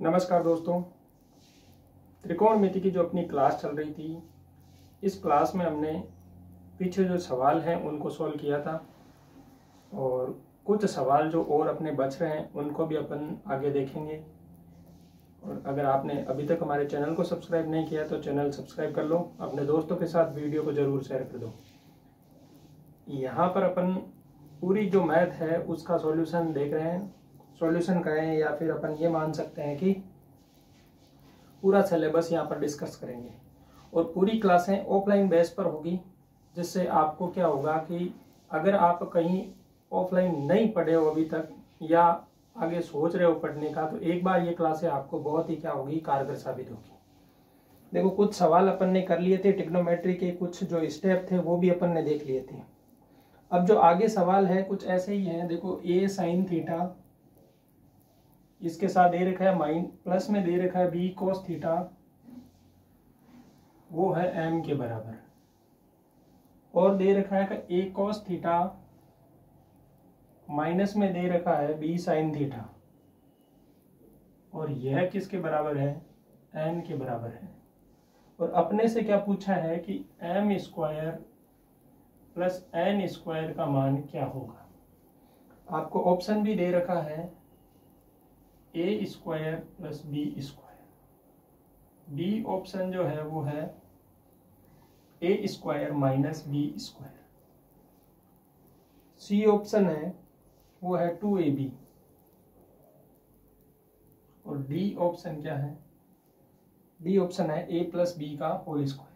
नमस्कार दोस्तों, त्रिकोणमिति की जो अपनी क्लास चल रही थी, इस क्लास में हमने पीछे जो सवाल हैं उनको सॉल्व किया था और कुछ सवाल जो और अपने बच रहे हैं उनको भी अपन आगे देखेंगे। और अगर आपने अभी तक हमारे चैनल को सब्सक्राइब नहीं किया तो चैनल सब्सक्राइब कर लो, अपने दोस्तों के साथ वीडियो को ज़रूर शेयर कर दो। यहाँ पर अपन पूरी जो मैथ है उसका सॉल्यूशन देख रहे हैं। सॉल्यूशन कहें या फिर अपन ये मान सकते हैं कि पूरा सिलेबस यहाँ पर डिस्कस करेंगे और पूरी क्लासें ऑफलाइन बेस पर होगी, जिससे आपको क्या होगा कि अगर आप कहीं ऑफलाइन नहीं पढ़े हो अभी तक या आगे सोच रहे हो पढ़ने का, तो एक बार ये क्लासें आपको बहुत ही क्या होगी, कारगर साबित होगी। देखो, कुछ सवाल अपन ने कर लिए थे, ट्रिग्नोमेट्री के कुछ जो स्टेप थे वो भी अपन ने देख लिए थे। अब जो आगे सवाल है कुछ ऐसे ही है। देखो, a sin थीटा, इसके साथ दे रखा है माइन प्लस में दे रखा है b cos थीटा, वो है m के बराबर, और दे रखा है कि a cos थीटा माइनस में दे रखा है b sin थीटा, और यह किसके बराबर है, n के बराबर है। और अपने से क्या पूछा है कि m square plus n square का मान क्या होगा। आपको ऑप्शन भी दे रखा है a square plus b square. b option जो है वो है a square minus b square. c option है वो है 2ab, और d ऑप्शन क्या है, d ऑप्शन है a प्लस b का होल स्क्वायर।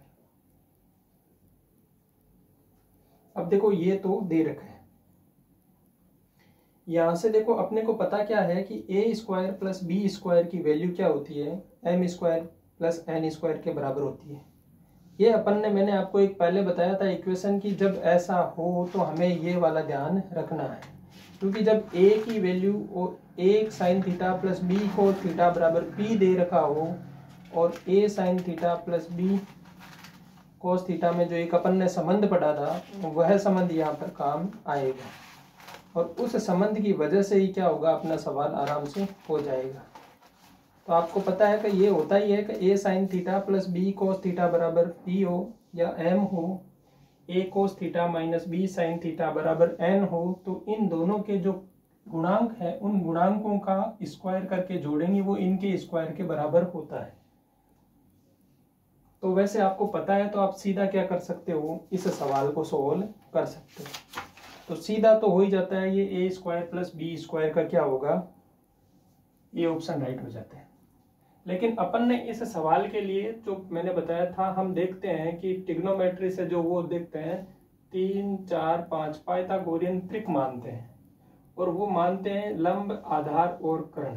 अब देखो, ये तो दे रखा है। यहां से देखो, अपने को पता क्या है कि a square plus b square की वैल्यू क्या होती है, m square plus n square के बराबर होती है। ये अपन ने, मैंने आपको एक पहले बताया था इक्वेशन की, जब ऐसा हो तो हमें ये वाला ध्यान रखना है, क्योंकि जब a की value a sign theta plus b cos theta बराबर p दे रखा हो और a sign theta plus b cos theta में जो एक अपन ने संबंध पढ़ा था, वह संबंध यहाँ पर काम आएगा, और उस संबंध की वजह से ही क्या होगा, अपना सवाल आराम से हो जाएगा। तो आपको पता है कि ये होता ही है कि a sign theta plus b cos theta बराबर p हो या m हो, a cos theta minus b sign theta बराबर n हो, तो इन दोनों के जो गुणांक है उन गुणांकों का स्क्वायर करके जोड़ेंगे, वो इनके स्क्वायर के बराबर होता है। तो वैसे आपको पता है, तो आप सीधा क्या कर सकते हो, इस सवाल को सोल्व कर सकते हो। तो सीधा तो हो ही जाता है, ये a square plus b square का क्या होगा, ये ऑप्शन राइट हो जाता है। लेकिन अपन ने इस सवाल के लिए जो मैंने बताया था, हम देखते हैं कि ट्रिग्नोमेट्री से जो वो देखते हैं 3, 4, 5 पाइथागोरियन त्रिक मानते हैं, और वो मानते हैं लंब, आधार और कर्ण,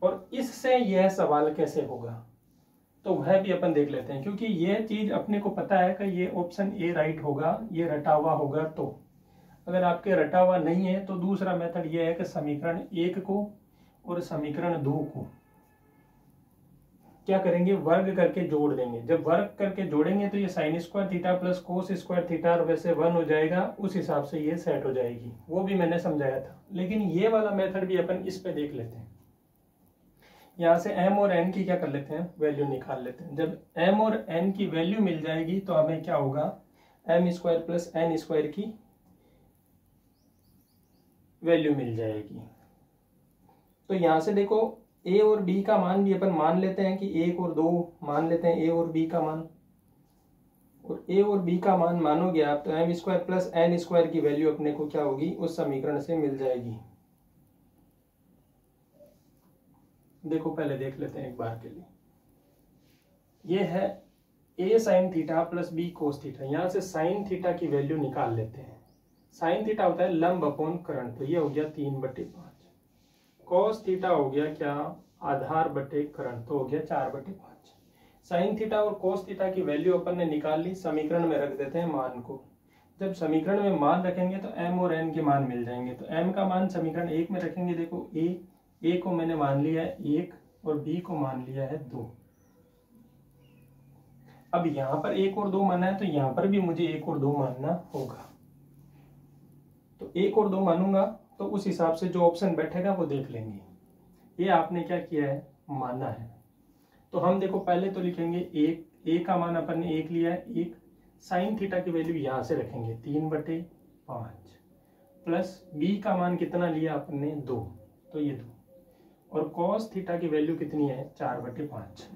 और इससे यह सवाल कैसे होगा तो वह भी अपन देख लेते हैं, क्योंकि यह चीज अपने को पता है कि ये ऑप्शन ए राइट होगा, ये रटा हुआ होगा। तो अगर आपके रटा हुआ नहीं है तो दूसरा मेथड ये है कि समीकरण 1 को और समीकरण 2 को क्या करेंगे, वर्ग करके जोड़ देंगे। जब वर्ग करके जोड़ेंगे तो ये sine square theta plus cos square theta और वैसे 1 हो जाएगा, उस हिसाब से ये सेट हो जाएगी। वो भी मैंने समझाया था, लेकिन ये वाला मेथड भी अपन इस पे देख लेते हैं। यहाँ से m और n की क्या कर लेते हैं, वैल्यू निकाल लेते हैं। जब m और n की वैल्यू मिल जाएगी तो हमें क्या होगा, m square plus n square की वैल्यू मिल जाएगी। तो यहाँ से देखो, a और b का मान भी अपन मान लेते हैं कि 1 और 2 मान लेते हैं, a और b का मान, और a और b का मान मानोगे आप तो m square plus n square की वैल्यू अपने को क्या होगी, उस समीकरण से मिल जाएगी। देखो, पहले देख लेते हैं एक बार के लिए। ये है a sign theta plus b cos theta. यहाँ से साइन थीटा की वैल्यू निकाल लेते हैं। साइन थीटा होता है लंब अपॉन कर्ण, तो ये हो गया 3/5। कोस थीटा हो गया क्या, आधार बटे कर्ण, तो हो गया 4/5। साइन थीटा और कोस थीटा की वैल्यू अपन ने निकाल ली, समीकरण में रख देते हैं मान को। जब समीकरण में मान रखेंगे तो m और n के मान मिल जाएंगे। तो m का मान समीकरण 1 में रखेंगे। देखो, a को मैंने मान लिया है 1 और b को मान लिया है 2। अब यहाँ पर 1 और 2 माना है, तो यहाँ पर भी मुझे 1 और 2 मानना होगा। तो 1 और 2 मानूंगा तो उस हिसाब से जो ऑप्शन बैठेगा वो देख लेंगे। ये आपने क्या किया है, माना है। तो हम देखो पहले तो लिखेंगे एक, ए का मान अपन ने एक लिया है, एक साइन थीटा की वैल्यू यहां से रखेंगे 3/5 प्लस बी का मान कितना लिया अपन ने 2, तो ये 2, और कॉस थीटा की वैल्यू कितनी है 4/5,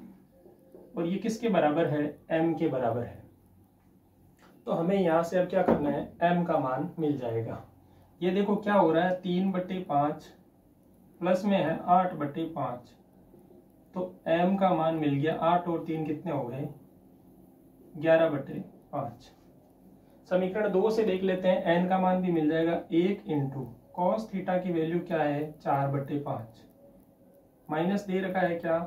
और ये किसके बराबर है, m के बराबर है। तो हमें यहां से अब क्या करना है, m का मान मिल जाएगा। ये देखो क्या हो रहा है 3/5 प्लस में है 8/5, तो m का मान मिल गया 8 और 3 कितने हो गए 11/5। समीकरण 2 से देख लेते हैं, n का मान भी मिल जाएगा 1 इंटू कॉस थीटा की वैल्यू क्या है 4/5, माइनस दे रखा है क्या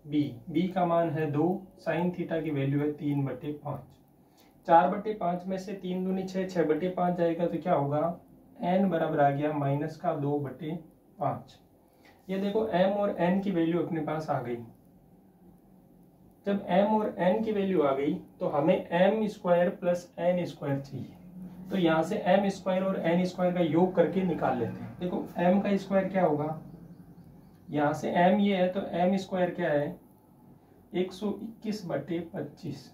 b का मान है 2, साइन थीटा की वैल्यू है 3/5। 4/5 में से 3 दूनी 6, 6/5 जाएगा तो क्या होगा n बराबर आ गया माइनस का 2/5। ये देखो m और n की वैल्यू अपने पास आ गई। जब m और n की वैल्यू आ गई तो हमें m square plus n square चाहिए। तो यहाँ से m स्क्वायर और n स्क्वायर का योग करके निकाल लेते हैं। देखो m का स्क्वायर क्या होगा, यहाँ से m ये है तो m स्क्वायर क्या है 121/25,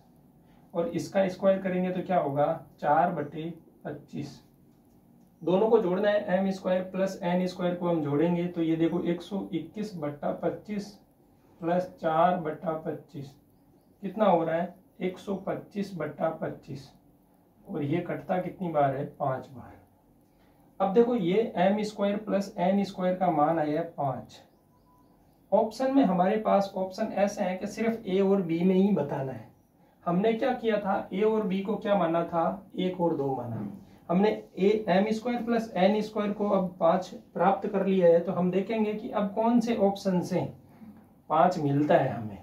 और इसका स्क्वायर करेंगे तो क्या होगा 4/25। दोनों को जोड़ना है, m square plus n square को हम जोड़ेंगे तो ये देखो 121/25 प्लस 4/25 कितना हो रहा है 125/25, और ये कटता कितनी बार है 5 बार। अब देखो ये m square plus n square का मान आया है 5। ऑप्शन में हमारे पास ऑप्शन ऐसे है कि सिर्फ a और b में ही बताना है। हमने क्या किया था, a और b को क्या माना था 1 और 2 माना। हमने m square plus n square को अब 5 प्राप्त कर लिया है, तो हम देखेंगे कि अब कौन से ऑप्शन से 5 मिलता है हमें।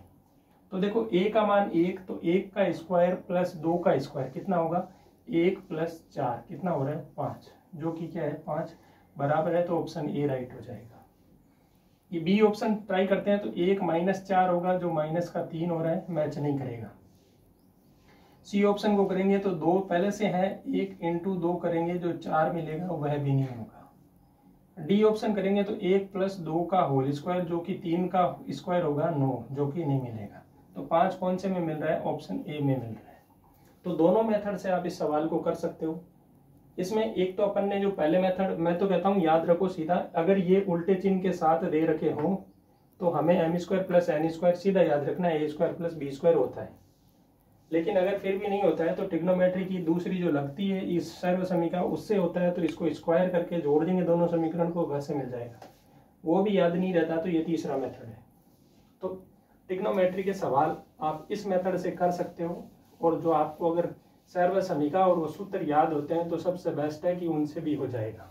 तो देखो a का मान 1, तो 1 का स्क्वायर प्लस 2 का स्क्वायर कितना होगा 1 प्लस 4 कितना हो रहा है 5, जो कि क्या है 5 बराबर है, तो ऑप्शन ए राइट हो जाएगा। ये बी ऑप्शन ट्राई करते हैं तो 1 माइनस 4 होगा, जो माइनस का 3 हो रहा है, मैच नहीं करेगा। सी ऑप्शन को करेंगे तो 2 पहले से है, 1 इंटू 2 करेंगे जो 4 मिलेगा वह भी नहीं होगा। डी ऑप्शन करेंगे तो 1 प्लस 2 का होल स्क्वायर जो कि 3 का स्क्वायर होगा 9, जो कि नहीं मिलेगा। तो 5 कौन से में मिल रहा है, ऑप्शन ए में मिल रहा है। तो दोनों मेथड से आप इस सवाल को कर सकते हो। इसमें एक तो अपन ने जो पहले मेथड, मैं तो कहता हूं याद रखो सीधा, अगर ये उल्टे चिन्ह के साथ दे रखे हों तो हमें M square plus N square सीधा याद रखना है, A square plus B square होता है। लेकिन अगर फिर भी नहीं होता है तो ट्रिग्नोमेट्री की दूसरी जो लगती है इस सर्व समीकरण उससे होता है, तो इसको स्क्वायर करके जोड़ देंगे दोनों समीकरण को, वैसे मिल जाएगा। वो भी याद नहीं रहता तो ये तीसरा मेथड है। तो ट्रिग्नोमेट्री के सवाल आप इस मेथड से कर सकते हो, और जो आपको अगर सर्व समीकरण और वो सूत्र याद होते हैं तो सबसे बेस्ट है कि उनसे भी हो जाएगा।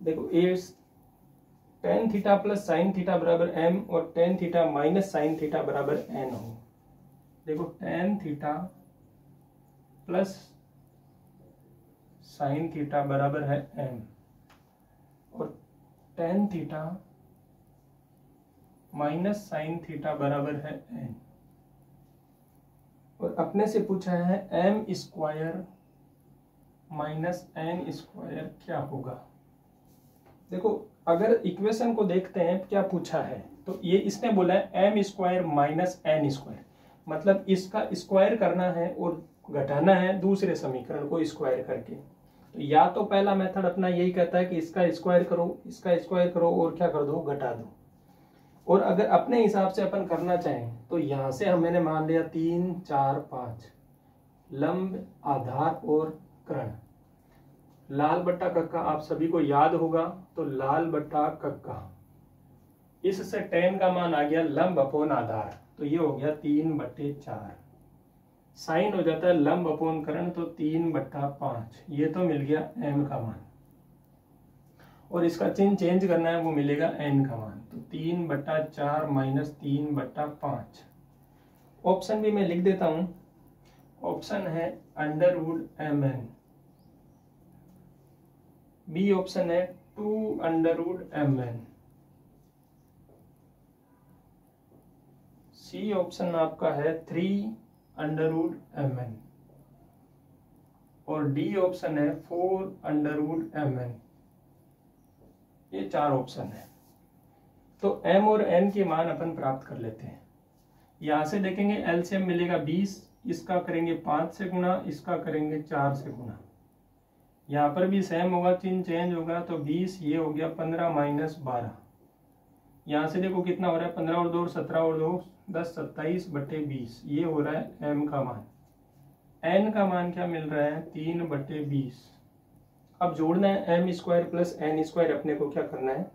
देखो a tan theta plus sine theta बराबर m और tan theta minus sine theta बराबर n हो। देखो tan theta plus sine theta बराबर है m, और tan theta minus sine theta बराबर है n, और अपने से पूछा है m square minus n square क्या होगा। देखो अगर इक्वेशन को देखते हैं क्या पूछा है, तो ये इसने बोला है m square minus n square, मतलब इसका स्क्वायर करना है और घटाना है दूसरे समीकरण को स्क्वायर करके। तो या तो पहला मेथड अपना यही कहता है कि इसका स्क्वायर करो, इसका स्क्वायर करो और क्या कर दो घटा दो। और अगर अपने हिसाब से अपन करना चाहें तो यहां से हम मैंने मान लिया 3 4 5 लंब आधार और कर्ण। लाल बट्टा कक्का आप सभी को याद होगा, तो लाल बट्टा कक्का, इससे टेन का मान आ गया लंब अपोन आधार, तो ये हो गया 3/4। साइन हो जाता है लंब अपोन कर्ण, तो 3/5, ये तो मिल गया m का मान, और इसका चिन्ह चेंज करना है वो मिलेगा n का मान, तो 3/4 माइनस 3/5। ऑप्शन भी मैं लिख देता हूं, ऑप्शन है √mn बी ऑप्शन है 2√mn, सी ऑप्शन आपका है 3√mn और डी ऑप्शन है 4√mn। ये 4 ऑप्शन है। तो m और n के मान अपन प्राप्त कर लेते हैं। यहां से देखेंगे एलसीएम मिलेगा 20, इसका करेंगे 5 से गुणा, इसका करेंगे 4 से गुणा। यहाँ पर भी सेम होगा, चिन्ह चेंज होगा, तो 20 ये हो गया 15 माइनस 12। यहाँ से देखो कितना हो रहा है, 15 और 2 17 और 2 10, 27/20 ये हो रहा है m का मान। n का मान क्या मिल रहा है, 3/20। अब जोड़ना है m² प्लस n², अपने को क्या करना है,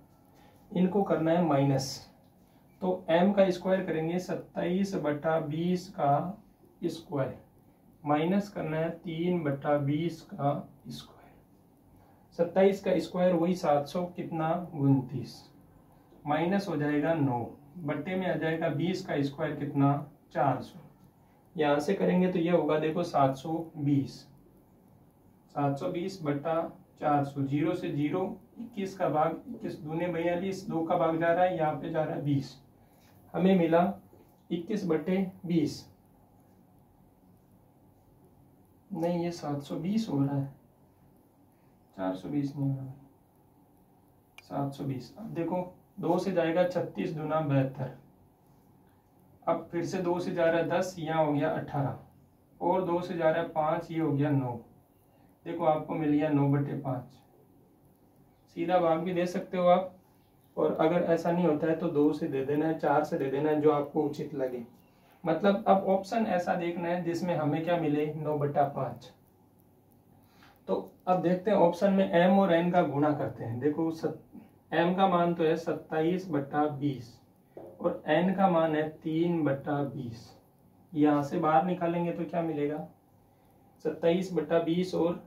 इनको करना है माइनस। तो m का स्क्वायर करेंगे 27/20 का स्क्वायर, माइनस करना है 3/20 का स्क्वायर। 27 का स्क्वायर वही 700 कितना 29, माइनस हो जाएगा 9, बट्टे में आ जाएगा 20 का स्क्वायर कितना 400। यहाँ से करेंगे तो ये होगा देखो 720, 720/400, 0 से 0, 21 का भाग 21 दूने 42, 2 का भाग जा रहा है, यहाँ पे जा रहा है 20, हमें मिला 21/20। नहीं ये 720 हो रहा है, 420 नहीं हो रहा, 720। अब देखो 2 से जाएगा 36 दूना 72, अब फिर से 2 से जा रहा है 10, यहाँ हो गया 18, और 2 से जा रहा है 5, ये हो गया 9। देखो आपको मिल गया 9/5। सीधा भाग भी दे सकते हो आप, और अगर ऐसा नहीं होता है तो 2 से दे देना है, 4 से दे देना है, जो आपको उचित लगे। मतलब अब ऑप्शन ऐसा देखना है जिसमें हमें क्या मिले 9/5। तो अब देखते हैं ऑप्शन में m और n का गुणा करते हैं। देखो m का मान तो है 27/20 और n का मान है 3/20। यहाँ से बाहर निकालेंगे तो क्या मिलेगा, 27/20 और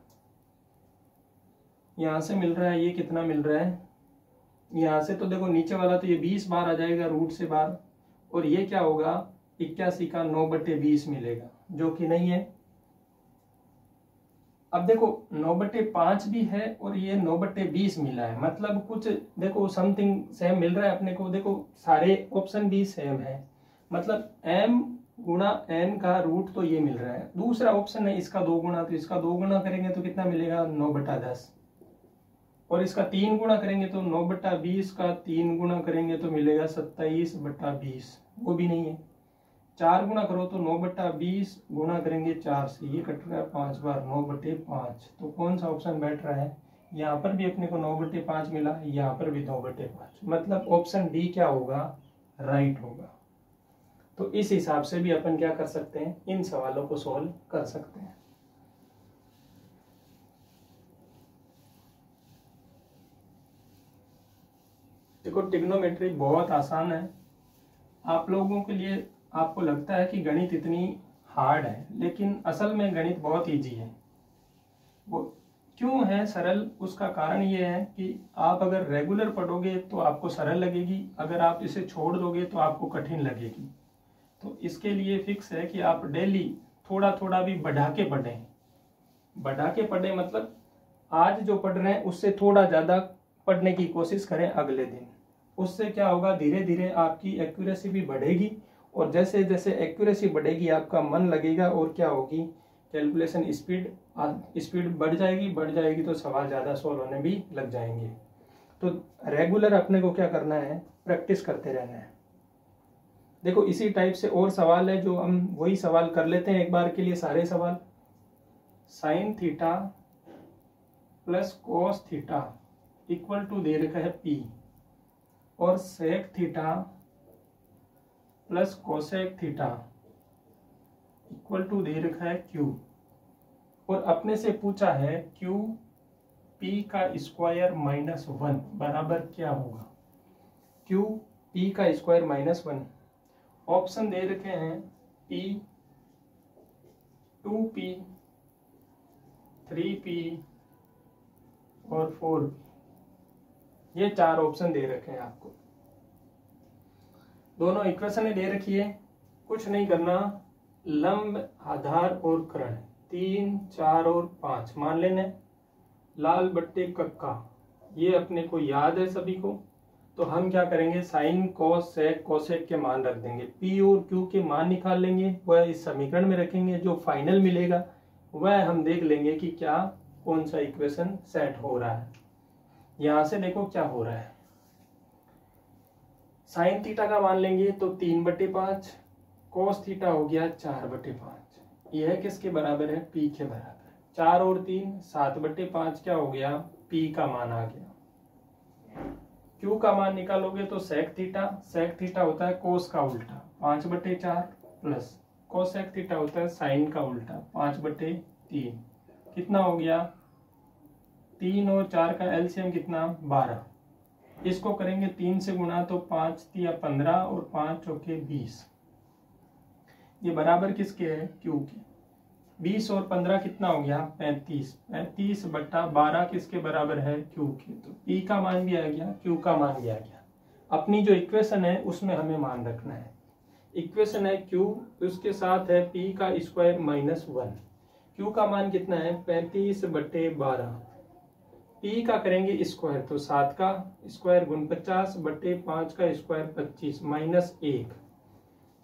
यहाँ से मिल रहा है, ये कितना मिल रहा है, यहाँ से तो देखो नीचे वाला तो ये 20 बार आ जाएगा रूट से बाहर, और ये क्या होगा 81 का 9/20 मिलेगा, जो कि नहीं है। अब देखो 9/5 भी है और ये 9/20 मिला है, मतलब कुछ देखो समथिंग सेम मिल रहा है अपने को। देखो सारे ऑप्शन भी सेम है, मतलब m गुणा n का रूट तो ये मिल रहा है। दूसरा ऑप्शन है इसका 2 गुणा, तो इसका 2 गुणा करेंगे तो कितना मिलेगा 9/10, और इसका 3 गुणा करेंगे तो 9/20 का 3 गुणा करेंगे तो मिलेगा 27/20, वो भी नहीं है। 4 गुणा करो तो 9/20 गुणा करेंगे 4 से, ये कट रहा है 5 बार, 9/5। तो कौन सा ऑप्शन बैठ रहा है, यहाँ पर भी अपने को 9/5 मिला, यहाँ पर भी 9/5, मतलब ऑप्शन डी क्या होगा, राइट होगा। तो इस हिसाब से भी अपन क्या कर सकते हैं, इन सवालों को सॉल्व कर सकते हैं। देखो ट्रिग्नोमेट्री बहुत आसान है। आप लोगों के लिए आपको लगता है कि गणित इतनी हार्ड है, लेकिन असल में गणित बहुत इजी है। वो क्यों है सरल, उसका कारण ये है कि आप अगर रेगुलर पढ़ोगे तो आपको सरल लगेगी, अगर आप इसे छोड़ दोगे तो आपको कठिन लगेगी। तो इसके लिए फिक्स है कि आप डेली थोड़ा थोड़ा भी बढ़ा के पढ़ें। बढ़ा के पढ़ें मतलब आज जो पढ़ रहे हैं उससे थोड़ा ज़्यादा पढ़ने की कोशिश करें अगले दिन। उससे क्या होगा, धीरे धीरे आपकी एक्यूरेसी भी बढ़ेगी, और जैसे जैसे एक्यूरेसी बढ़ेगी आपका मन लगेगा, और क्या होगी, कैलकुलेशन स्पीड बढ़ जाएगी तो सवाल ज़्यादा सॉल्व होने भी लग जाएंगे। तो रेगुलर अपने को क्या करना है, प्रैक्टिस करते रहना है। देखो इसी टाइप से और सवाल है जो हम वही सवाल कर लेते हैं एक बार के लिए सारे सवाल। Sine theta plus cos theta equal to दे रखा है P, और sec theta plus cosec theta equal to दे रखा है Q, और अपने से पूछा है Q P का स्क्वायर -1 बराबर क्या होगा। Q P का स्क्वायर -1, ऑप्शन दे रखे हैं P, 2P, 3P और 4P, ये 4 ऑप्शन दे रखे हैं आपको। दोनों इक्वेशन दे रखी है, कुछ नहीं करना, लंब, आधार और कर्ण 3, 4 और 5 मान लेना। लाल बट्टे कक्का, ये अपने को याद है सभी को। तो हम क्या करेंगे, साइन कॉस सेक कोसेक के मान रख देंगे, पी और क्यू के मान निकाल लेंगे, वह इस समीकरण में रखेंगे। जो फाइनल मिलेगा वह हम देख लेंगे कि क्या कौन सा इक्वेशन सेट हो रहा है। यहां से देखो क्या हो रहा है, साइन थीटा का मान लेंगे तो 3/5, कोस थीटा हो गया 4/5। यह किसके बराबर है, पी के बराबर। 4 और 3 7/5 क्या हो गया, पी का मान आ गया। क्यू का मान निकालोगे तो सेक थीटा होता है कोस का उल्टा 5/4 प्लस कोसेक थीटा होता है साइन का उल्टा 5/3। कितना हो गया, 3 और 4 का एलसीएम कितना, 12। इसको करेंगे 3 से गुणा तो 5 या 15 और 5 चौके 20। ये बराबर किसके है, क्यू के। 20 और 15 कितना हो गया, 35। 35/12 किसके बराबर है, क्यू के। तो पी का मान भी आ गया, क्यू का मान भी आ गया। अपनी जो इक्वेशन है उसमें हमें मान रखना है। इक्वेशन है क्यू, उसके साथ है पी का स्क्वायर -1। क्यू का मान कितना है, 35/12। पी का करेंगे स्क्वायर तो 7 का स्क्वायर गुण 50/5 का स्क्वायर 25 -1।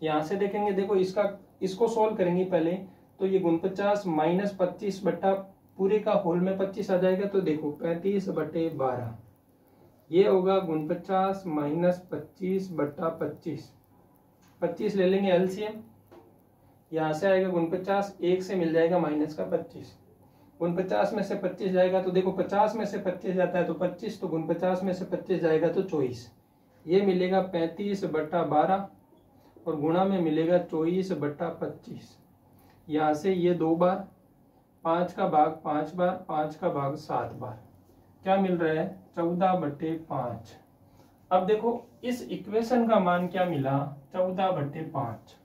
यहां से देखेंगे, देखो इसको सोल्व करेंगे पहले तो ये गुण 50 -25 बट्टा पूरे का होल में 25 आ जाएगा। तो देखो 35/12 ये होगा गुण 50 -25/25। 25 ले लेंगे एलसीएम, यहां से आएगा गुण 50, 1 से मिल जाएगा माइनस का 25। गुण 50 में से 25 जाएगा तो देखो 50 में से 25 जाता है तो 25, तो गुण 50 में से 25 जाएगा तो 24। ये मिलेगा 35/12 और गुणा में मिलेगा 24/25। यहां से ये 2 बार, 5 का भाग 5 बार, 5 का भाग 7 बार, क्या मिल रहा है, 14/5। अब देखो इस इक्वेशन का मान क्या मिला, 14/5।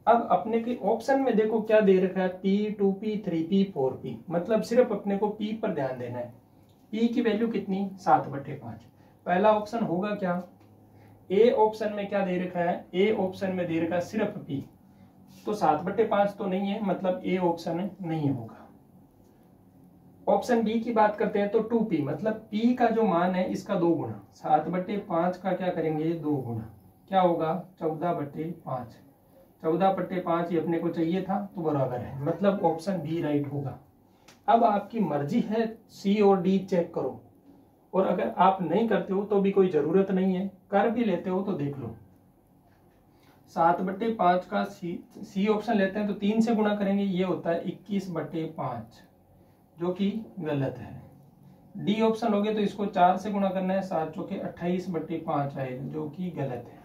अब अपने के ऑप्शन में देखो क्या दे रखा है, P 2P 3P 4P, मतलब सिर्फ अपने को P पर ध्यान देना है। P की वैल्यू कितनी, 7/5। पहला ऑप्शन होगा क्या, ए ऑप्शन में क्या दे रखा है, ए ऑप्शन में दे रखा है सिर्फ P, तो 7/5 तो नहीं है, मतलब ए ऑप्शन नहीं होगा। ऑप्शन बी की बात करते हैं तो 2P, मतलब P का जो मान है इसका 2 गुना, 7/5 का क्या करेंगे 2 गुना, क्या होगा 14/5। 14/5 ये अपने को चाहिए था तो बराबर है, मतलब ऑप्शन बी राइट होगा। अब आपकी मर्जी है, सी और डी चेक करो, और अगर आप नहीं करते हो तो भी कोई जरूरत नहीं है, कर भी लेते हो तो देख लो। 7/5 का सी ऑप्शन लेते हैं तो 3 से गुणा करेंगे, ये होता है 21/5, जो कि गलत है। डी ऑप्शन लोगे तो इसको 4 से गुणा करना है, 7 चौके 28/5 आएगा, जो कि गलत है।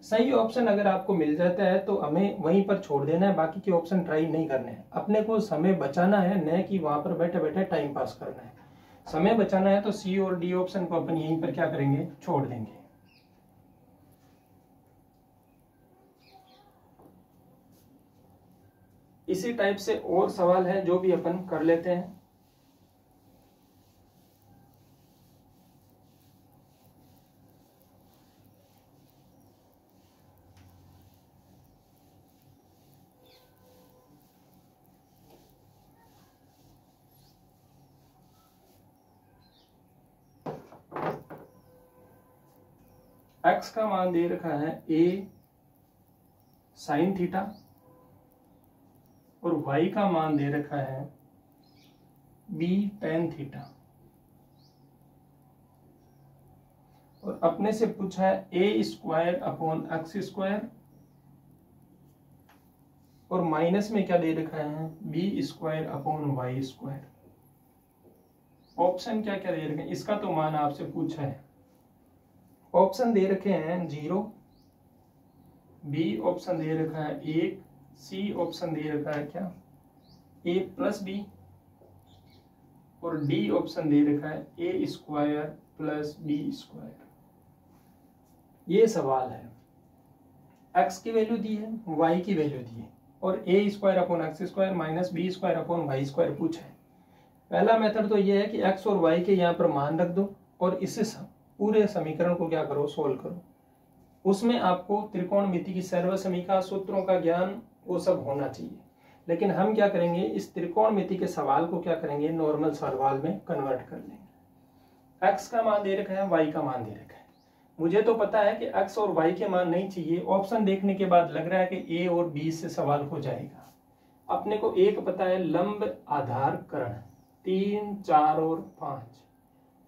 सही ऑप्शन अगर आपको मिल जाता है तो हमें वहीं पर छोड़ देना है, बाकी के ऑप्शन ट्राई नहीं करने हैं। अपने को समय बचाना है, न कि वहां पर बैठे बैठे टाइम पास करना है। समय बचाना है तो सी और डी ऑप्शन को अपन यहीं पर क्या करेंगे, छोड़ देंगे। इसी टाइप से और सवाल है जो भी अपन कर लेते हैं। x का मान दे रखा है a साइन थीटा और y का मान दे रखा है b टेन थीटा, और अपने से पूछा है a²/x², और माइनस में क्या दे रखा है b²/y²। ऑप्शन क्या क्या दे रखे हैं, इसका तो मान आपसे पूछा है। ऑप्शन दे रखे हैं 0, बी ऑप्शन दे रखा है 1, सी ऑप्शन दे रखा है क्या a+b, और डी ऑप्शन दे रखा है a²+b²। ये सवाल है, x की वैल्यू दी है, y की वैल्यू दी है, और a²/x² माइनस b²/y² पूछा है। पहला मेथड तो ये है कि x और y के यहाँ पर मान रख दो और इससे पूरे समीकरण को क्या करो, सोल्व करो। उसमें आपको त्रिकोणमिति की सर्वसमीका सूत्रों का ज्ञान वो सब होना चाहिए। लेकिन हम क्या करेंगे, इस त्रिकोणमिति के सवाल को क्या करेंगे, नॉर्मल सवाल में कन्वर्ट कर लेंगे। x का मान दे रखा है, y का मान दे रखा है। मुझे तो पता है कि x और y के मान नहीं चाहिए, ऑप्शन देखने के बाद लग रहा है कि a और b से सवाल हो जाएगा। अपने को एक पता है, लंब आधार कर्ण 3, 4 और 5,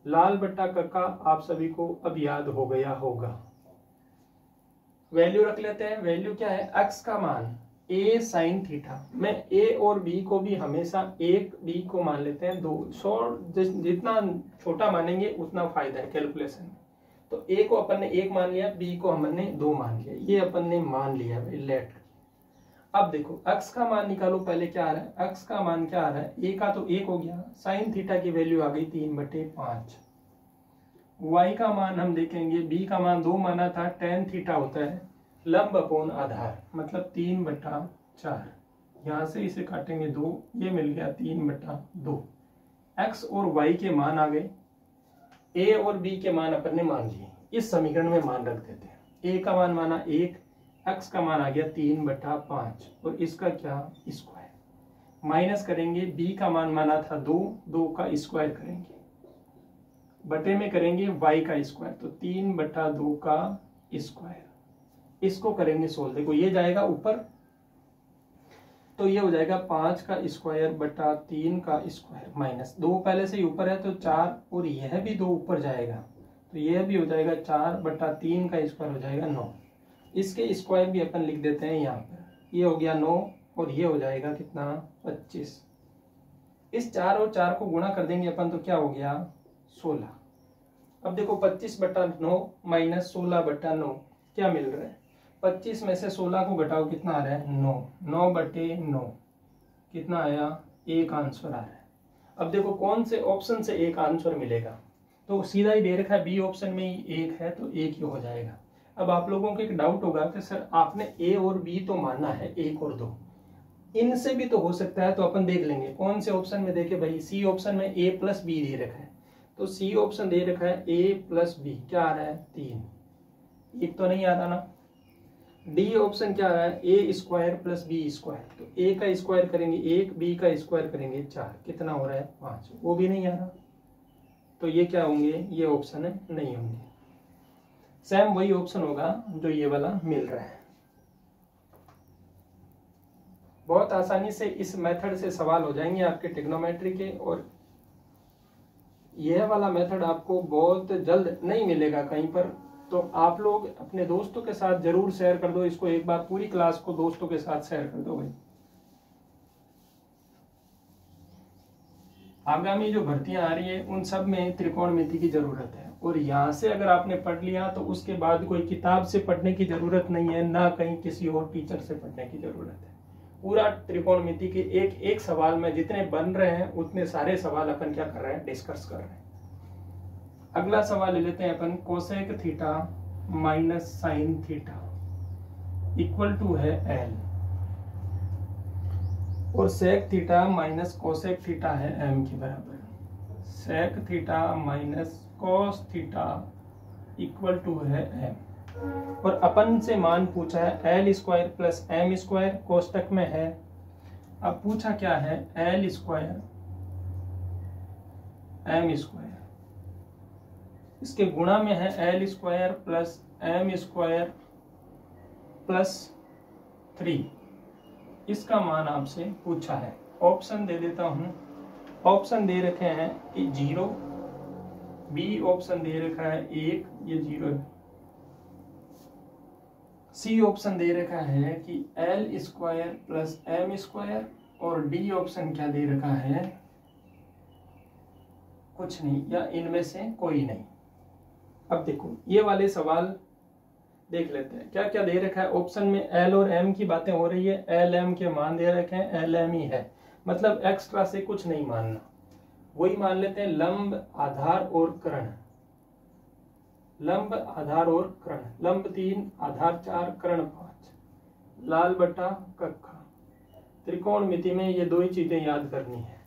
लाल बट्टा कक्का आप सभी को अब याद हो गया होगा। वैल्यू रख लेते हैं। वैल्यू क्या है, x का मान a sin थीटा में a और b को भी हमेशा 1, b को मान लेते हैं 2। जितना छोटा मानेंगे उतना फायदा है कैलकुलेशन में। तो a को अपन ने 1 मान लिया, b को हमने 2 मान लिया, ये अपन ने मान लिया भाई, लेट। अब देखो x का मान निकालो, पहले क्या आ रहा है, x का मान क्या आ रहा है, a का तो 1 हो गया, sin थीटा की वैल्यू आ गई 3/5। y का मान हम देखेंगे, b का मान 2 माना था, tan थीटा होता है लंब अपोन आधार, मतलब 3/4। यहाँ से इसे काटेंगे 2, ये मिल गया 3/2। x और y के मान आ गए, a और b के मान अपन ने मान लिए, इस समीकरण में मान रख देते हैं। a का मान माना 1, x का मान आ गया 3/5 और इसका क्या, स्क्वायर। माइनस करेंगे, b का मान माना था 2, 2 का स्क्वायर करेंगे, बटे में करेंगे y का स्क्वायर, तो 3/2 का स्क्वायर। इसको करेंगे सोल्व, देखो ये जाएगा ऊपर, तो ये हो जाएगा 5 का स्क्वायर बटा 3 का स्क्वायर, माइनस 2 पहले से ही ऊपर है तो 4, और यह भी 2 ऊपर जाएगा, तो यह भी हो जाएगा 4/3 का स्क्वायर हो जाएगा 9। इसके स्क्वायर भी अपन लिख देते हैं यहाँ पर, ये हो गया 9 और ये हो जाएगा कितना, 25। इस 4 और 4 को गुणा कर देंगे अपन, तो क्या हो गया 16। अब देखो 25/9 माइनस 16/9 क्या मिल रहा है, 25 में से 16 को घटाओ, कितना आ रहा है 9, 9/9 कितना आया, 1 आंसर आ रहा है। अब देखो कौन से ऑप्शन से 1 आंसर मिलेगा, तो सीधा ही दे रखा है बी ऑप्शन में ही 1 है, तो 1 ही हो जाएगा। अब आप लोगों को एक डाउट होगा कि सर आपने ए और बी तो माना है 1 और 2, इनसे भी तो हो सकता है, तो अपन देख लेंगे कौन से ऑप्शन में। देखे भाई, सी ऑप्शन में a + b दे रखा है, तो सी ऑप्शन दे रखा है a + b, क्या आ रहा है 3, एक तो नहीं आ रहा ना। डी ऑप्शन क्या आ रहा है, a² + b², तो a का स्क्वायर करेंगे 1, b का स्क्वायर करेंगे 4, कितना हो रहा है 5, वो भी नहीं आ रहा। तो ये क्या होंगे, ये ऑप्शन है नहीं होंगे। सेम वही ऑप्शन होगा जो ये वाला मिल रहा है। बहुत आसानी से इस मेथड से सवाल हो जाएंगे आपके ट्रिग्नोमेट्री के, और यह वाला मेथड आपको बहुत जल्द नहीं मिलेगा कहीं पर, तो आप लोग अपने दोस्तों के साथ जरूर शेयर कर दो इसको, एक बार पूरी क्लास को दोस्तों के साथ शेयर कर दो भाई। आगामी जो भर्तियां आ रही है उन सब में त्रिकोणमिति की जरूरत है, और यहाँ से अगर आपने पढ़ लिया तो उसके बाद कोई किताब से पढ़ने की जरूरत नहीं है, ना कहीं किसी और टीचर से पढ़ने की जरूरत है। पूरा त्रिकोणमिति के एक एक सवाल में जितने बन रहे हैं उतने सारे सवाल अपन क्या कर रहे हैं, डिस्कस कर रहे हैं। अगला सवाल ले लेते हैं अपन, cosec theta minus sine theta equal to है एल, और sec theta minus cosec theta है एम के बराबर। Sec theta minus cos theta equal to है एम, और अपन से मान पूछा है L square plus M square, कोष्टक में है। अब पूछा क्या है, एल स्क्वायर एम स्क्वायर, इसके गुणा में है L square plus M square plus 3, इसका मान आपसे पूछा है। ऑप्शन दे देता हूं, ऑप्शन दे रखे हैं कि 0, बी ऑप्शन दे रखा है 1, ये 0 है। सी ऑप्शन दे रखा है कि L square plus M square, और डी ऑप्शन क्या दे रखा है, कुछ नहीं, या इनमें से कोई नहीं। अब देखो ये वाले सवाल देख लेते हैं, क्या क्या दे रखा है। ऑप्शन में एल और एम की बातें हो रही है, एल एम के मान दे रखे हैं, एल एम ही है, मतलब एक्स्ट्रा से कुछ नहीं मानना। वही मान लेते हैं लंब आधार और कर्ण, लंब आधार और कर्ण, लंब 3 आधार 4 कर्ण 5, लाल बटा कक्का। त्रिकोणमिति में ये 2 ही चीजें याद करनी है।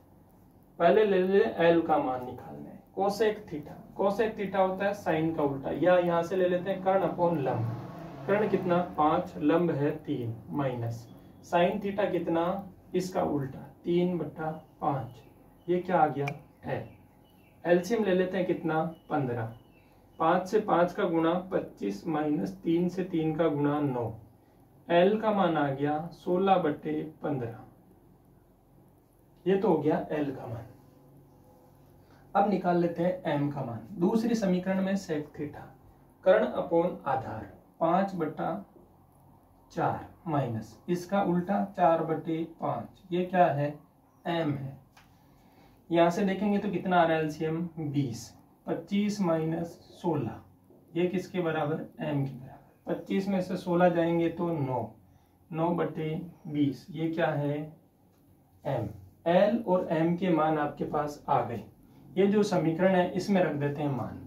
पहले ले ले एल का मान निकालना है। कोसेक थीटा, कोसेक थीटा होता है साइन का उल्टा, या यहाँ से ले लेते हैं कर्ण अपॉन लंब। कर्ण कितना 5, लंब है 3, माइनस साइन थीटा कितना इसका उल्टा 3/5, ये क्या आ गया है। एलसीएम ले लेते हैं कितना 15, 5 से 5 का गुणा 25 माइनस 3 से 3 का गुणा 9, एल का मान आ गया 16/15, ये तो हो गया एल का मान। अब निकाल लेते हैं एम का मान। दूसरी समीकरण में सेक थीटा कर्ण अपॉन आधार 5/4 माइनस इसका उल्टा 4/5, ये क्या है एम है। यहां से देखेंगे तो कितना आ रहा है एलसीएम 20, 25 माइनस 16, ये किसके बराबर एम के बराबर। 25 में से 16 जाएंगे तो 9, 9/20, ये क्या है एम। एल और एम के मान आपके पास आ गए। ये जो समीकरण है इसमें रख देते हैं मान।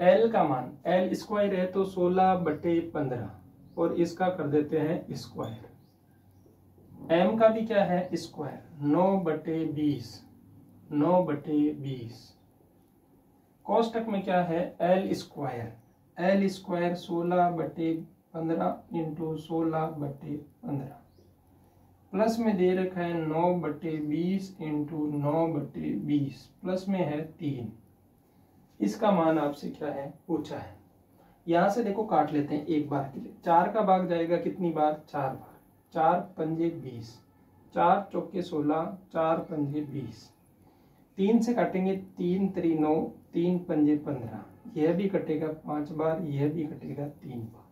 एल का मान, एल स्क्वायर है तो 16/15 और इसका कर देते हैं स्क्वायर। एम का भी क्या है स्क्वायर, 9/20, 9/20। कोष्टक में क्या है L square, L square 16/15 into 16/15 plus में दे रखा है 9/20 इंटू 9/20 प्लस में है 3। इसका मान आपसे क्या है पूछा है। यहां से देखो काट लेते हैं एक बार के लिए। 4 का भाग जाएगा कितनी बार 4 बार, 4 पंजे 20, 4 चौके 16, 4 पंजे 20। 3 से काटेंगे 3 3 9, 3 पंजे 15, यह भी कटेगा 5 बार, यह भी कटेगा 3 बार।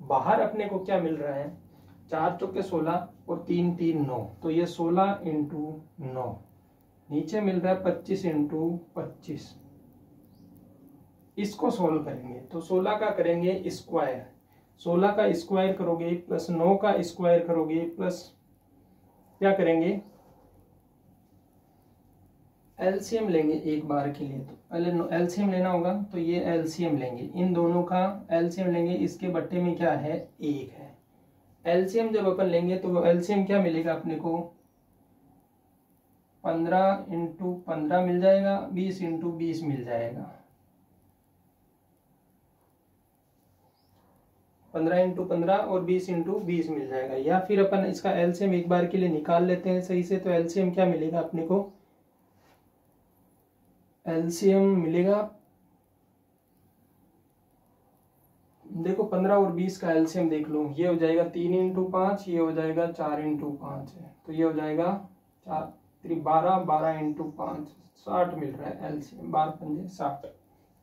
बाहर अपने को क्या मिल रहा है 4 चौके 16 और 3 3 9, तो ये 16 इंटू 9। नीचे मिल रहा है 25 इंटू 25। इसको सोल्व करेंगे तो 16 का करेंगे स्क्वायर, 16 का स्क्वायर करोगे प्लस 9 का स्क्वायर करोगे प्लस क्या करेंगे एलसीएम लेंगे एक बार के लिए। तो पहले एलसीएम लेना होगा तो ये एलसीएम लेंगे, इन दोनों का एलसीएम लेंगे। इसके बट्टे में क्या है 1 है। एलसीएम जब अपन लेंगे तो एलसीएम क्या मिलेगा अपने को 15 इंटू 15 मिल जाएगा, 20 इंटू 20 मिल जाएगा, 15 इंटू 15 और 20 इंटू 20 मिल जाएगा। या फिर अपन इसका एलसीएम एक बार के लिए निकाल लेते हैं सही से। तो एलसीएम क्या मिलेगा अपने को, एलसीएम मिलेगा देखो 15 और 20 का एलसीएम देख लो, ये हो जाएगा 3 इंटू 5, ये हो जाएगा 4 इंटू 5 है, तो ये हो जाएगा 4 3 12, 12 इंटू 5 60 मिल रहा है एलसीएम, 12 पंजे 60।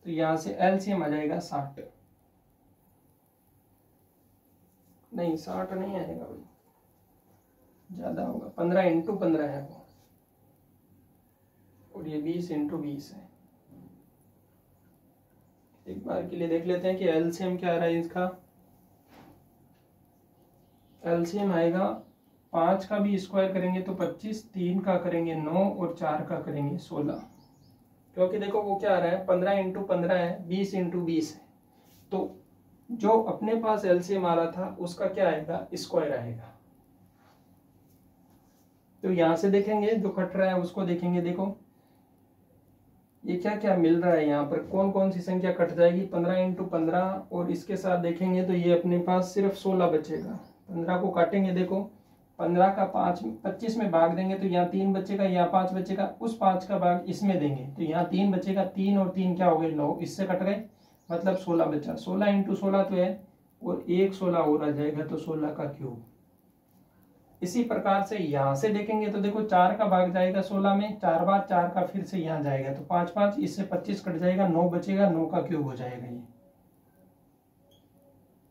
तो यहाँ से एलसीएम आ जाएगा 60, नहीं 60 नहीं आएगा भाई, ज्यादा होगा, 15 इंटू 15 है वो, और ये 20 इंटू 20 है। एक बार के लिए देख लेते हैं कि एलसीएम क्या आ रहा है इसका। एलसीएम आएगा 5 का भी स्क्वायर करेंगे तो 25, 3 का करेंगे 9 और 4 का करेंगे 16। क्योंकि देखो वो क्या आ रहा है 15 इंटू 15 है, 20 इंटू 20 है, तो जो अपने पास एलसीएम आ रहा था उसका क्या आएगा स्क्वायर आएगा। तो यहां से देखेंगे जो कट रहा है उसको देखेंगे, देखो ये क्या क्या मिल रहा है यहाँ पर, कौन कौन सी संख्या कट जाएगी 15 इंटू 15 और इसके साथ देखेंगे तो ये अपने पास सिर्फ 16 बचेगा। 15 को काटेंगे, देखो 15 का 25 में भाग देंगे तो यहाँ 3 बचेगा, यहाँ 5 बचेगा, उस 5 का भाग इसमें देंगे तो यहाँ 3 बचेगा, 3 और 3 क्या हो गए 9, इससे कट गए, मतलब 16 बचा। 16 इंटू 16 तो है, और एक 16 और आ जाएगा तो 16 का क्यूब। इसी प्रकार से यहां से देखेंगे तो देखो 4 का भाग जाएगा 16 में, 4 बार 4 का फिर से यहाँ जाएगा तो 5 5, इससे 25 कट जाएगा, 9 बचेगा, 9 का क्यूब हो जाएगा ये।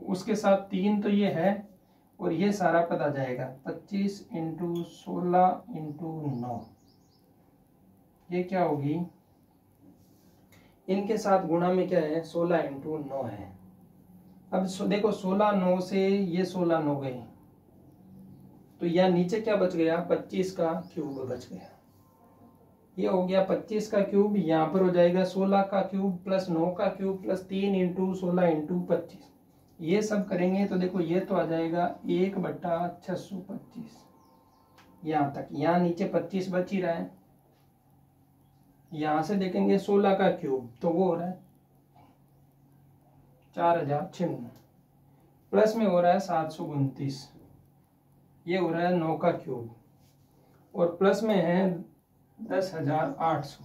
उसके साथ 3 तो ये है और ये सारा पद आ जाएगा 25 इंटू 16 इंटू 9, ये क्या होगी, इनके साथ गुणा में क्या है 16 इंटू 9 है। अब देखो 16 9 से ये 16 9 गए, तो यह नीचे क्या बच गया 25 का क्यूब बच गया। ये हो गया 25 का क्यूब, यहाँ पर हो जाएगा 16 का क्यूब प्लस 9 का क्यूब प्लस 3 इंटू 16 इंटू 25। ये सब करेंगे तो देखो ये तो आ जाएगा 1/625, यहाँ तक। यहाँ नीचे 25 बच ही रहा है। यहां से देखेंगे 16 का क्यूब तो वो हो रहा है 4096, प्लस में हो रहा है 729, ये हो रहा है 9 का क्यूब, और प्लस में है 10,800।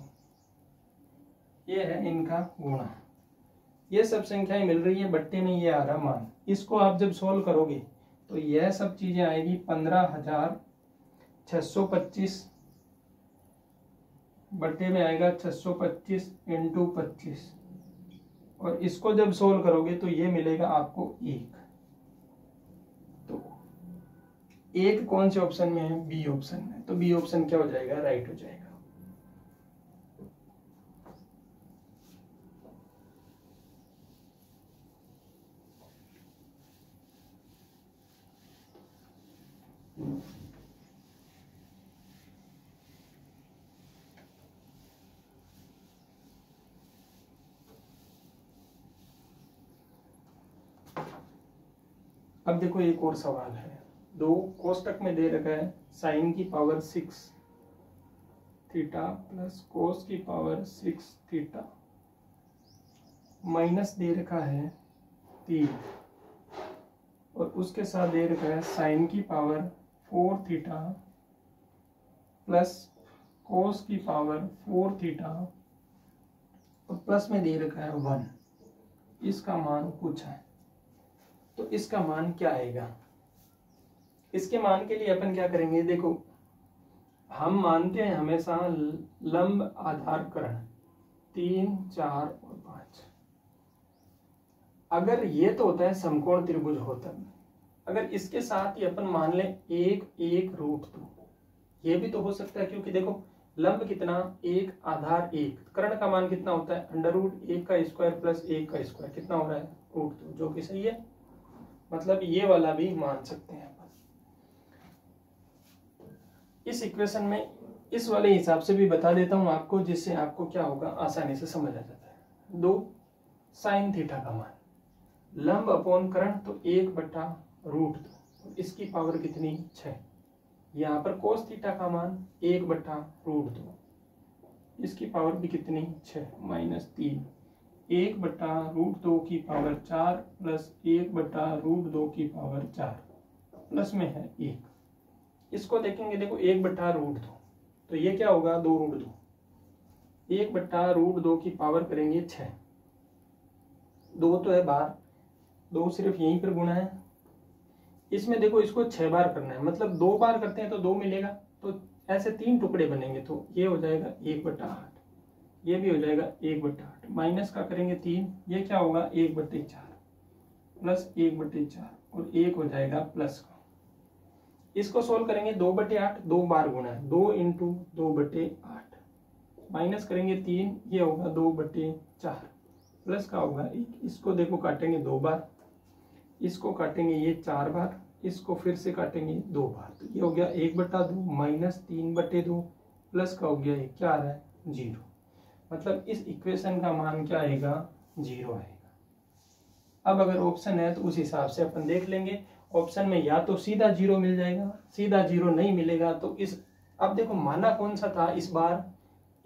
ये है इनका गुणा। ये सब संख्याएं मिल रही है, बट्टे में ये आ रहा मान। इसको आप जब सोल्व करोगे तो यह सब चीजें आएगी 15,625 बट्टे में आएगा 625 इंटू 25, और इसको जब सोल्व करोगे तो ये मिलेगा आपको 1। तो एक कौन से ऑप्शन में है? बी ऑप्शन में। तो बी ऑप्शन क्या हो जाएगा? राइट हो जाएगा। अब देखो एक और सवाल है। दो कोष्टक में दे रखा है साइन की पावर 6 थीटा प्लस कोस की पावर 6 थीटा, माइनस दे रखा है 3, और उसके साथ दे रखा है साइन की पावर 4 थीटा प्लस कोस की पावर 4 थीटा, और प्लस में दे रखा है 1। इसका मान पूछा है, तो इसका मान क्या आएगा? इसके मान के लिए अपन क्या करेंगे? देखो, हम मानते हैं हमेशा लंब आधार कर्ण 3, 4 और 5। अगर ये तो होता है समकोण त्रिभुज होता है, अगर इसके साथ ही अपन मान लें 1√2, ये भी तो हो सकता है, क्योंकि देखो लंब कितना 1 आधार 1, कर्ण का मान कितना होता है? √1 का स्क्वायर प्लस 1 का स्क्वायर, कितना हो रहा है? √2, जो कि सही है। मतलब ये वाला भी मान सकते हैं अपन। इस इक्वेशन में इस वाले हिसाब से भी बता देता हूं आपको, जिससे आपको क्या होगा, आसानी से समझ आ जाता है। 2 साइन थीटा का मान लंब अपॉन कर्ण, तो 1/√2, इसकी पावर कितनी? 6। यहाँ पर कोस थीटा का मान 1/√2, इसकी पावर भी कितनी? 6 -3। 1/√2 की पावर 4 प्लस 1/√2 की पावर 4, प्लस में है 1। इसको देखेंगे, देखो 1/√2, तो ये क्या होगा? 2√2। 1/√2 की पावर करेंगे 6, 2 तो है बाहर, 2 सिर्फ यहीं पर गुणा है। इसमें देखो इसको 6 बार करना है, मतलब 2 बार करते हैं तो 2 मिलेगा, तो ऐसे 3 टुकड़े बनेंगे, तो ये हो जाएगा 1/8, ये भी हो जाएगा 1/8, माइनस का करेंगे 3, ये क्या होगा? 1/4 प्लस 1/4, और 1 हो जाएगा प्लस का। इसको सोल्व करेंगे 2/8, 2 बार गुणा है, 2 × 2/8, माइनस करेंगे 3, ये होगा 2/4, प्लस का होगा 1। इसको देखो काटेंगे 2 बार, इसको काटेंगे ये 4 बार, इसको फिर से काटेंगे 2 बार, तो ये हो गया 1/2 माइनस 3/2, प्लस का हो गया ये क्या आ रहा है? 0। मतलब इस इक्वेशन का मान क्या आएगा? 0 आएगा। अब अगर ऑप्शन है तो उस हिसाब से अपन देख लेंगे। ऑप्शन में या तो सीधा 0 मिल जाएगा, सीधा 0 नहीं मिलेगा तो इस, अब देखो माना कौन सा था इस बार?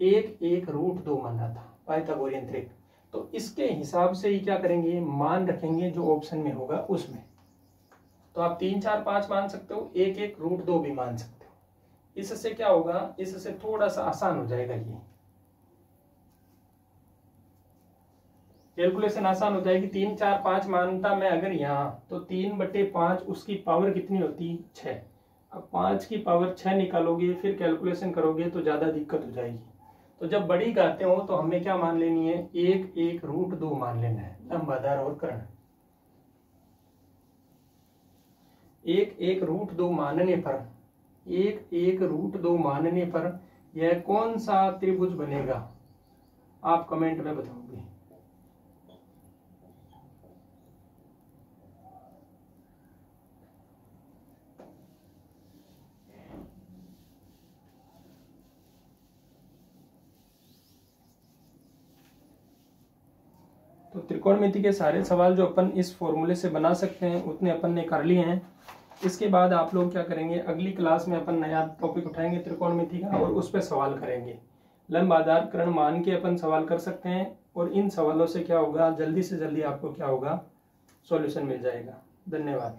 1√2 माना था, पाइथागोरियन त्रिक। तो इसके हिसाब से ही क्या करेंगे? मान रखेंगे जो ऑप्शन में होगा उसमें। तो आप 3, 4, 5 मान सकते हो, 1√2 भी मान सकते हो। इससे क्या होगा? इससे थोड़ा सा आसान हो जाएगा, ये कैलकुलेशन आसान हो जाएगी। 3, 4, 5 मानता मैं अगर यहाँ, तो 3/5 उसकी पावर कितनी होती? 6। अब 5 की पावर 6 निकालोगे, फिर कैलकुलेशन करोगे तो ज्यादा दिक्कत हो जाएगी। तो जब बड़ी गाते हो तो हमें क्या मान लेनी है? 1√2 मान लेना है, लंब आधार और कर्ण। 1√2 मानने पर, 1√2 मानने पर यह कौन सा त्रिभुज बनेगा? आप कमेंट में बताओगे। तो त्रिकोणमिति के सारे सवाल जो अपन इस फॉर्मूले से बना सकते हैं उतने अपन ने कर लिए हैं। इसके बाद आप लोग क्या करेंगे? अगली क्लास में अपन नया टॉपिक उठाएंगे त्रिकोणमिति का, और उस पर सवाल करेंगे। लंब आधार कर्ण मान के अपन सवाल कर सकते हैं, और इन सवालों से क्या होगा? जल्दी से जल्दी आपको क्या होगा? सॉल्यूशन मिल जाएगा। धन्यवाद।